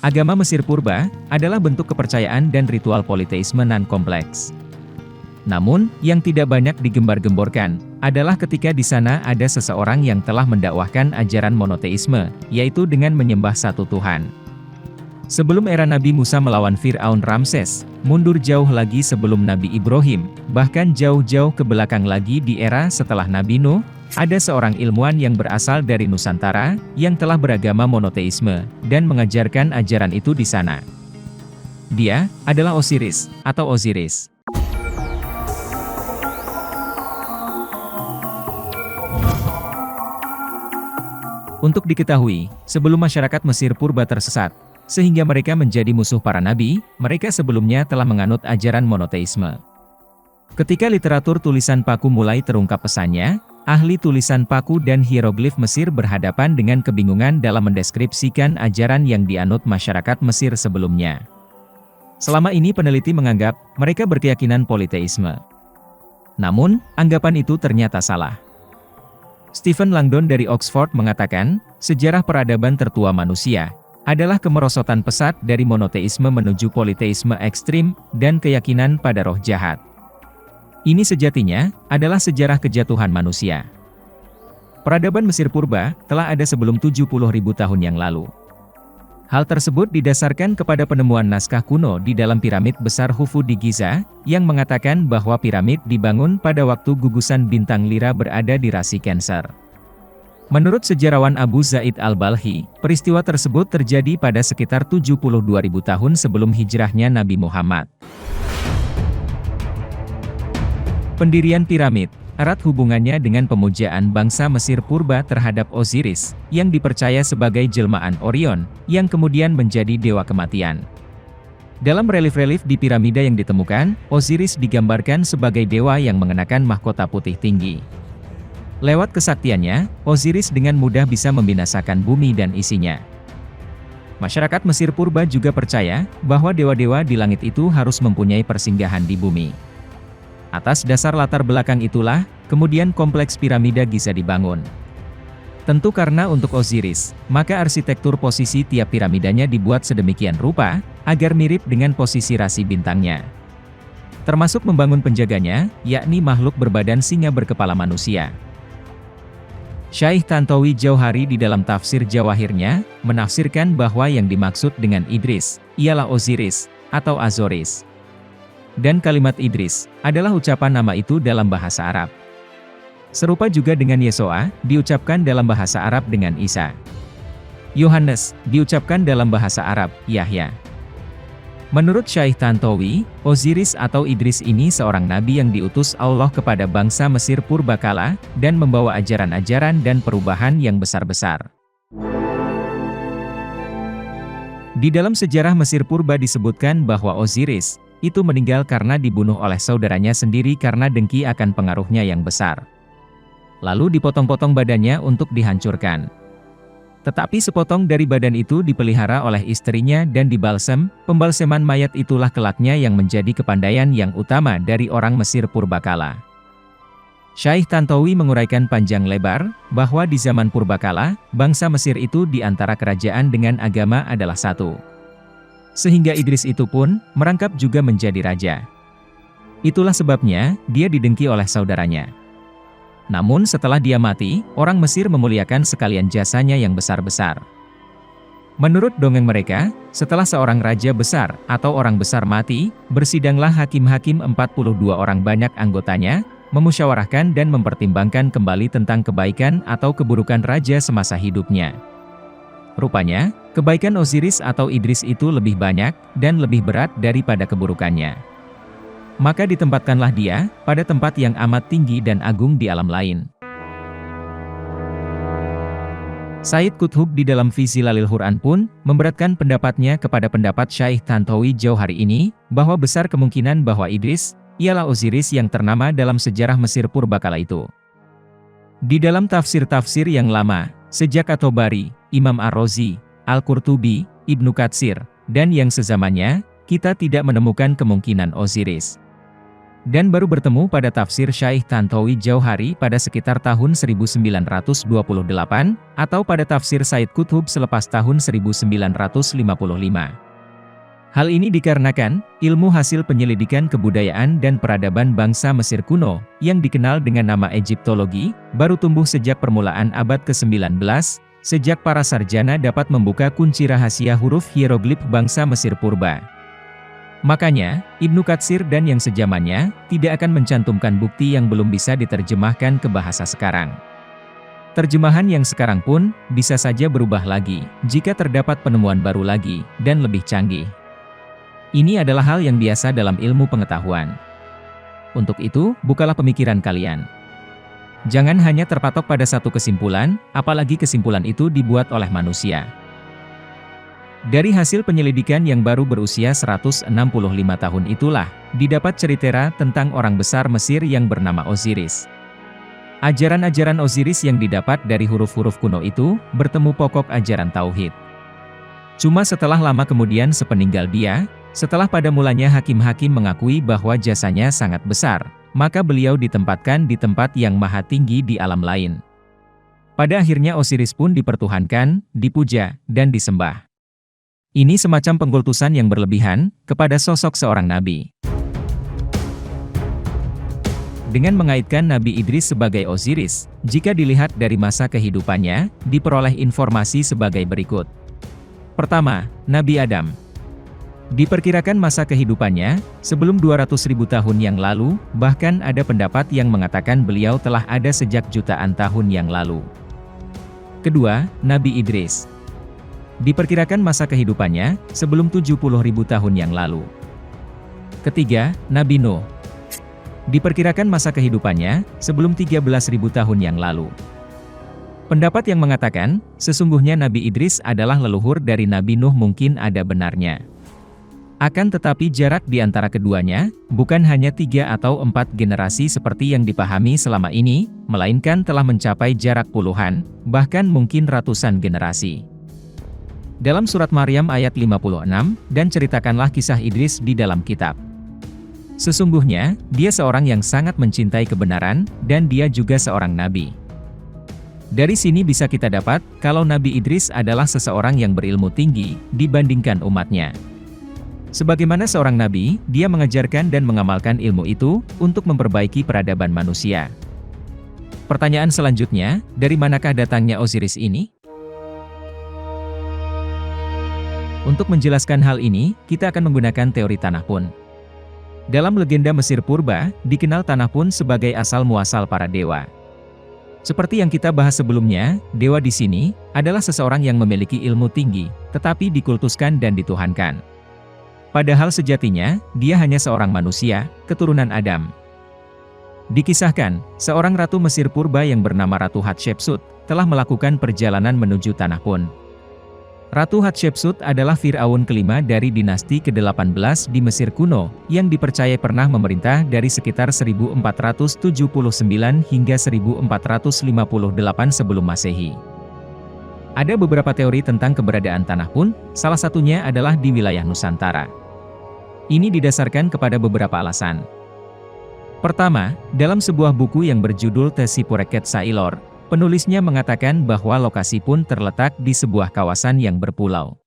Agama Mesir Purba adalah bentuk kepercayaan dan ritual politeisme non-kompleks. Namun, yang tidak banyak digembar-gemborkan adalah ketika di sana ada seseorang yang telah mendakwahkan ajaran monoteisme, yaitu dengan menyembah satu Tuhan. Sebelum era Nabi Musa melawan Fir'aun Ramses, mundur jauh lagi sebelum Nabi Ibrahim, bahkan jauh-jauh ke belakang lagi di era setelah Nabi Nuh, ada seorang ilmuwan yang berasal dari Nusantara, yang telah beragama monoteisme, dan mengajarkan ajaran itu di sana. Dia adalah Osiris, atau Osiris. Untuk diketahui, sebelum masyarakat Mesir Purba tersesat, sehingga mereka menjadi musuh para nabi, mereka sebelumnya telah menganut ajaran monoteisme. Ketika literatur tulisan paku mulai terungkap pesannya, ahli tulisan paku dan hieroglif Mesir berhadapan dengan kebingungan dalam mendeskripsikan ajaran yang dianut masyarakat Mesir sebelumnya. Selama ini peneliti menganggap mereka berkeyakinan politeisme. Namun, anggapan itu ternyata salah. Stephen Langdon dari Oxford mengatakan, sejarah peradaban tertua manusia adalah kemerosotan pesat dari monoteisme menuju politeisme ekstrim dan keyakinan pada roh jahat. Ini sejatinya adalah sejarah kejatuhan manusia. Peradaban Mesir Purba telah ada sebelum 70.000 tahun yang lalu. Hal tersebut didasarkan kepada penemuan naskah kuno di dalam piramid besar Khufu di Giza, yang mengatakan bahwa piramid dibangun pada waktu gugusan bintang Lira berada di rasi Cancer. Menurut sejarawan Abu Zaid al-Balhi, peristiwa tersebut terjadi pada sekitar 72.000 tahun sebelum hijrahnya Nabi Muhammad. Pendirian piramid erat hubungannya dengan pemujaan bangsa Mesir Purba terhadap Osiris, yang dipercaya sebagai jelmaan Orion, yang kemudian menjadi dewa kematian. Dalam relief-relief di piramida yang ditemukan, Osiris digambarkan sebagai dewa yang mengenakan mahkota putih tinggi. Lewat kesaktiannya, Osiris dengan mudah bisa membinasakan bumi dan isinya. Masyarakat Mesir Purba juga percaya bahwa dewa-dewa di langit itu harus mempunyai persinggahan di bumi. Atas dasar latar belakang itulah, kemudian kompleks piramida Giza dibangun. Tentu karena untuk Osiris, maka arsitektur posisi tiap piramidanya dibuat sedemikian rupa, agar mirip dengan posisi rasi bintangnya. Termasuk membangun penjaganya, yakni makhluk berbadan singa berkepala manusia. Syaikh Tantowi Jauhari di dalam tafsir Jawahirnya, menafsirkan bahwa yang dimaksud dengan Idris, ialah Osiris, atau Azoris. Dan kalimat Idris, adalah ucapan nama itu dalam bahasa Arab. Serupa juga dengan Yesoa, diucapkan dalam bahasa Arab dengan Isa. Yohanes, diucapkan dalam bahasa Arab, Yahya. Menurut Syaikh Tantowi, Osiris atau Idris ini seorang nabi yang diutus Allah kepada bangsa Mesir purbakala, dan membawa ajaran-ajaran dan perubahan yang besar-besar. Di dalam sejarah Mesir Purba disebutkan bahwa Osiris itu meninggal karena dibunuh oleh saudaranya sendiri karena dengki akan pengaruhnya yang besar. Lalu dipotong-potong badannya untuk dihancurkan. Tetapi sepotong dari badan itu dipelihara oleh istrinya dan dibalsem. Pembalseman mayat itulah kelaknya yang menjadi kepandaian yang utama dari orang Mesir purbakala. Syaikh Tantowi menguraikan panjang lebar, bahwa di zaman purbakala, bangsa Mesir itu di antara kerajaan dengan agama adalah satu. Sehingga Idris itu pun, merangkap juga menjadi raja. Itulah sebabnya, dia didengki oleh saudaranya. Namun setelah dia mati, orang Mesir memuliakan sekalian jasanya yang besar-besar. Menurut dongeng mereka, setelah seorang raja besar atau orang besar mati, bersidanglah hakim-hakim 42 orang banyak anggotanya, memusyawarahkan dan mempertimbangkan kembali tentang kebaikan atau keburukan raja semasa hidupnya. Rupanya, kebaikan Osiris atau Idris itu lebih banyak dan lebih berat daripada keburukannya. Maka ditempatkanlah dia pada tempat yang amat tinggi dan agung di alam lain. Said Qutb di dalam fi Zilalil Quran pun memberatkan pendapatnya kepada pendapat Syaikh Tantowi Jauhari ini, bahwa besar kemungkinan bahwa Idris ialah Osiris yang ternama dalam sejarah Mesir purbakala itu. Di dalam tafsir-tafsir yang lama, sejak At-Tabari, Imam Ar-Razi, Al-Qurtubi, Ibnu Katsir, dan yang sezamannya, kita tidak menemukan kemungkinan Osiris. dan baru bertemu pada tafsir Syaikh Tantowi Jauhari pada sekitar tahun 1928, atau pada tafsir Said Qutb selepas tahun 1955. Hal ini dikarenakan, ilmu hasil penyelidikan kebudayaan dan peradaban bangsa Mesir kuno, yang dikenal dengan nama Egyptologi, baru tumbuh sejak permulaan abad ke-19, sejak para sarjana dapat membuka kunci rahasia huruf hieroglif bangsa Mesir purba. Makanya, Ibnu Katsir dan yang sejamannya, tidak akan mencantumkan bukti yang belum bisa diterjemahkan ke bahasa sekarang. Terjemahan yang sekarang pun, bisa saja berubah lagi, jika terdapat penemuan baru lagi, dan lebih canggih. Ini adalah hal yang biasa dalam ilmu pengetahuan. Untuk itu, bukalah pemikiran kalian. Jangan hanya terpatok pada satu kesimpulan, apalagi kesimpulan itu dibuat oleh manusia. Dari hasil penyelidikan yang baru berusia 165 tahun itulah, didapat cerita tentang orang besar Mesir yang bernama Osiris. Ajaran-ajaran Osiris yang didapat dari huruf-huruf kuno itu, bertemu pokok ajaran Tauhid. Cuma setelah lama kemudian sepeninggal dia, setelah pada mulanya hakim-hakim mengakui bahwa jasanya sangat besar, maka beliau ditempatkan di tempat yang maha tinggi di alam lain. Pada akhirnya Osiris pun dipertuhankan, dipuja, dan disembah. Ini semacam pengkultusan yang berlebihan, kepada sosok seorang nabi. Dengan mengaitkan Nabi Idris sebagai Osiris, jika dilihat dari masa kehidupannya, diperoleh informasi sebagai berikut. Pertama, Nabi Adam. Diperkirakan masa kehidupannya, sebelum 200.000 tahun yang lalu, bahkan ada pendapat yang mengatakan beliau telah ada sejak jutaan tahun yang lalu. Kedua, Nabi Idris. Diperkirakan masa kehidupannya, sebelum 70.000 tahun yang lalu. Ketiga, Nabi Nuh. Diperkirakan masa kehidupannya, sebelum 13.000 tahun yang lalu. Pendapat yang mengatakan, sesungguhnya Nabi Idris adalah leluhur dari Nabi Nuh mungkin ada benarnya. Akan tetapi jarak di antara keduanya, bukan hanya 3 atau 4 generasi seperti yang dipahami selama ini, melainkan telah mencapai jarak puluhan, bahkan mungkin ratusan generasi. Dalam surat Maryam ayat 56, dan ceritakanlah kisah Idris di dalam kitab. Sesungguhnya, dia seorang yang sangat mencintai kebenaran, dan dia juga seorang nabi. Dari sini bisa kita dapat, kalau Nabi Idris adalah seseorang yang berilmu tinggi, dibandingkan umatnya. Sebagaimana seorang nabi, dia mengajarkan dan mengamalkan ilmu itu, untuk memperbaiki peradaban manusia. Pertanyaan selanjutnya, dari manakah datangnya Osiris ini? Untuk menjelaskan hal ini, kita akan menggunakan teori tanah pun. Dalam legenda Mesir purba, dikenal tanah pun sebagai asal-muasal para dewa. Seperti yang kita bahas sebelumnya, dewa di sini adalah seseorang yang memiliki ilmu tinggi, tetapi dikultuskan dan dituhankan. Padahal sejatinya, dia hanya seorang manusia, keturunan Adam. Dikisahkan, seorang ratu Mesir purba yang bernama Ratu Hatshepsut, telah melakukan perjalanan menuju tanah pun. Ratu Hatshepsut adalah Fir'aun kelima dari dinasti ke-18 di Mesir kuno, yang dipercaya pernah memerintah dari sekitar 1479 hingga 1458 sebelum Masehi. Ada beberapa teori tentang keberadaan tanah pun, salah satunya adalah di wilayah Nusantara. Ini didasarkan kepada beberapa alasan. Pertama, dalam sebuah buku yang berjudul Tesipureket Sailor, penulisnya mengatakan bahwa lokasi pun terletak di sebuah kawasan yang berpulau.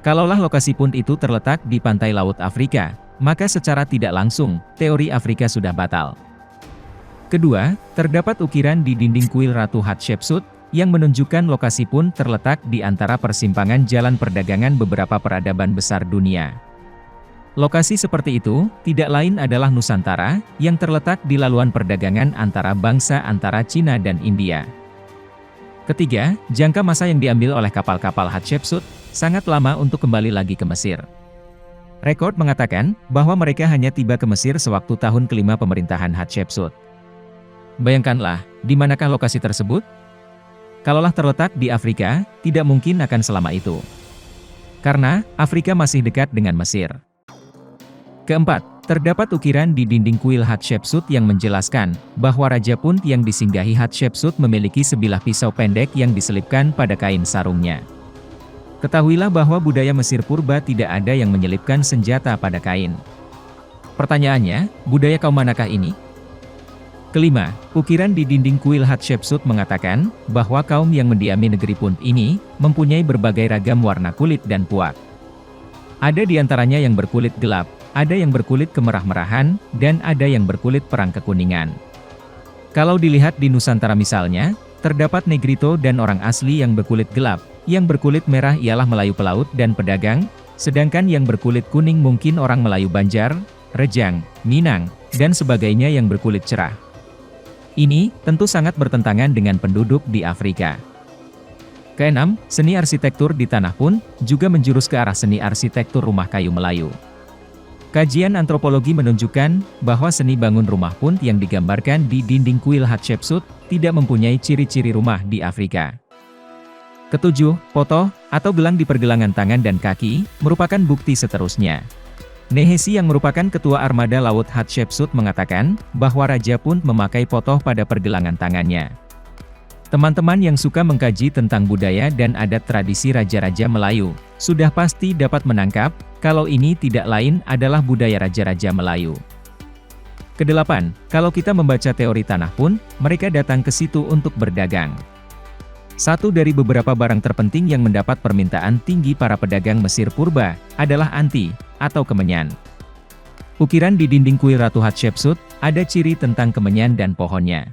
Kalaulah lokasi pun itu terletak di pantai Laut Afrika, maka secara tidak langsung, teori Afrika sudah batal. Kedua, terdapat ukiran di dinding kuil Ratu Hatshepsut, yang menunjukkan lokasi pun terletak di antara persimpangan jalan perdagangan beberapa peradaban besar dunia. Lokasi seperti itu, tidak lain adalah Nusantara, yang terletak di laluan perdagangan antara bangsa antara Cina dan India. Ketiga, jangka masa yang diambil oleh kapal-kapal Hatshepsut, sangat lama untuk kembali lagi ke Mesir. Rekor mengatakan, bahwa mereka hanya tiba ke Mesir sewaktu tahun kelima pemerintahan Hatshepsut. Bayangkanlah, di manakah lokasi tersebut? Kalaulah terletak di Afrika, tidak mungkin akan selama itu. Karena, Afrika masih dekat dengan Mesir. Keempat, terdapat ukiran di dinding kuil Hatshepsut yang menjelaskan bahwa Raja Punt yang disinggahi Hatshepsut memiliki sebilah pisau pendek yang diselipkan pada kain sarungnya. Ketahuilah bahwa budaya Mesir purba tidak ada yang menyelipkan senjata pada kain. Pertanyaannya, budaya kaum manakah ini? Kelima, ukiran di dinding kuil Hatshepsut mengatakan bahwa kaum yang mendiami negeri Punt ini mempunyai berbagai ragam warna kulit dan puak. Ada di antaranya yang berkulit gelap, ada yang berkulit kemerah-merahan, dan ada yang berkulit perang kekuningan. Kalau dilihat di Nusantara misalnya, terdapat Negrito dan orang asli yang berkulit gelap, yang berkulit merah ialah Melayu pelaut dan pedagang, sedangkan yang berkulit kuning mungkin orang Melayu Banjar, Rejang, Minang, dan sebagainya yang berkulit cerah. Ini tentu sangat bertentangan dengan penduduk di Afrika. Keenam, seni arsitektur di tanah Punt juga menjurus ke arah seni arsitektur rumah kayu Melayu. Kajian antropologi menunjukkan bahwa seni bangun rumah Punt yang digambarkan di dinding kuil Hatshepsut tidak mempunyai ciri-ciri rumah di Afrika. Ketujuh, foto atau gelang di pergelangan tangan dan kaki merupakan bukti seterusnya. Nehesi yang merupakan ketua armada laut Hatshepsut mengatakan bahwa Raja Punt memakai potoh pada pergelangan tangannya. Teman-teman yang suka mengkaji tentang budaya dan adat tradisi raja-raja Melayu, sudah pasti dapat menangkap kalau ini tidak lain adalah budaya raja-raja Melayu. Kedelapan, kalau kita membaca teori tanah Punt, mereka datang ke situ untuk berdagang. Satu dari beberapa barang terpenting yang mendapat permintaan tinggi para pedagang Mesir purba adalah anti atau kemenyan. Ukiran di dinding kuil Ratu Hatshepsut ada ciri tentang kemenyan dan pohonnya.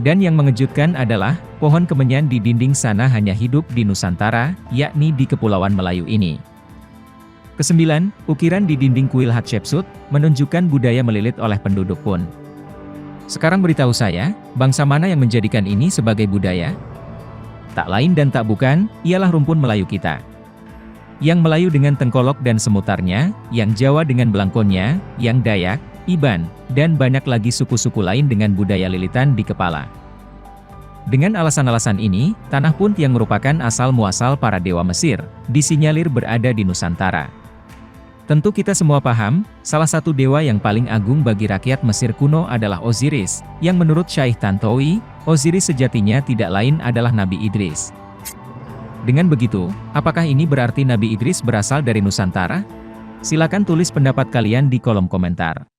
Dan yang mengejutkan adalah pohon kemenyan di dinding sana hanya hidup di Nusantara, yakni di Kepulauan Melayu ini. Kesembilan, ukiran di dinding kuil Hatshepsut menunjukkan budaya melilit oleh penduduk Punt. Sekarang beritahu saya, bangsa mana yang menjadikan ini sebagai budaya? Tak lain dan tak bukan, ialah rumpun Melayu kita. Yang Melayu dengan Tengkolok dan semutarnya, yang Jawa dengan Belangkonnya, yang Dayak, Iban, dan banyak lagi suku-suku lain dengan budaya lilitan di kepala. Dengan alasan-alasan ini, tanah Punt yang merupakan asal-muasal para dewa Mesir, disinyalir berada di Nusantara. Tentu kita semua paham, salah satu dewa yang paling agung bagi rakyat Mesir kuno adalah Osiris, yang menurut Syaikh Tantowi, Osiris sejatinya tidak lain adalah Nabi Idris. Dengan begitu, apakah ini berarti Nabi Idris berasal dari Nusantara? Silakan tulis pendapat kalian di kolom komentar.